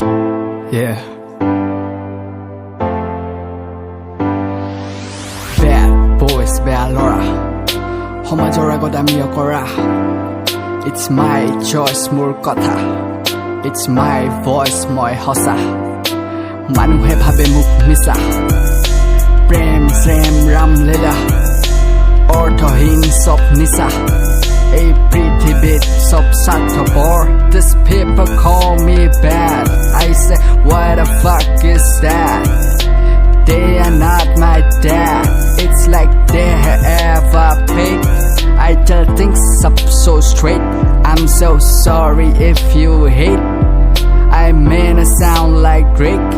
Yeah. Bad boys, bad Laura. Homajora godami okora. It's my choice, mur kotha. It's my voice, moi hosa. Manuhe bhabe muk misa. Prem srem ram lila. Orthohin sop nisa. A pretty bit sop satapor. This people call me bad. I say, what the fuck is that? They are not my dad. It's like they have a pig. I tell things up so straight. I'm so sorry if you hate. I may not sound like Drake.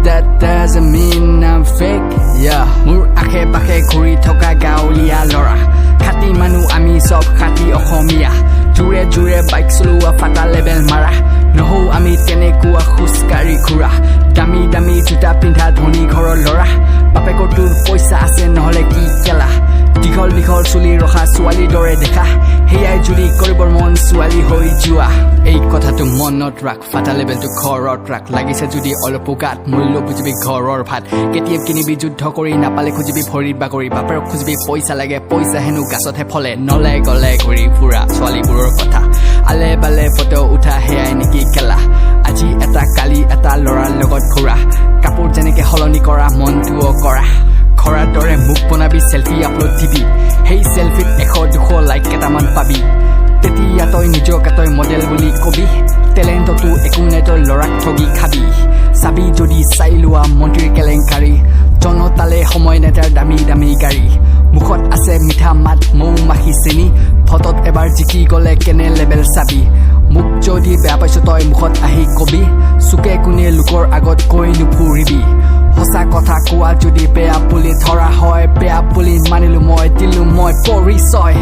That doesn't mean I'm fake. Yeah. Mur akhe bakhe khuri thoka gaulia Laura. Khati manu ami sob khati okhomia. Jure jure bike slowa fata level mara. Noho ami tenekua khuskari khura. Dami dami juta pindha dhoni ghoro Laura. Bapeko tur poisa ase nohole ki kela. Dikhol dikhol chuli rokha suali dore dekha. Heyai juri koribor mon suali hoi jua. Ei kotha tu monot rak fata level tu khorot rak lagise judi olopukat mullo bujibi ghoror phat ketiem kinibi juddho kori napale khujibi phori bakori baper khujibi poisa lage poisa henu gasot he phole nole gole gori pura suali buror kotha ale bale photo utha heyai niki kela aji eta kali eta lora logot khura kapur jeneke holoni kora montuo kora khora dore muk bonabi selfie upload dibi hey selfie 100 200 like ketaman pabi তেতিয়া তই নিজকে তই model বুলি কবি talent তো একো নাই তই লৰাক ঠগি খাবি চাবি যদি চাই লোৱা মন্ত্ৰীৰ কেলেংকাৰী জনতালে সময় নেতাৰ দামী দামী গাড়ী মুখত আছে মিঠা মাত মৌ মাখি চেনি ফটোত এবাৰ জিকি গলে কেনে লেভেল চাবি মুখ যদি বেয়া পাইছ তই মুখত আহি কবি সুকে কোনে লোকৰ আগত কৈ নুফুৰিবি হসা কথা কোৱা যদি বেয়া বুলি ধৰা হয় বেয়া বুলি মানিলো মই দিলো মই পৰিচয়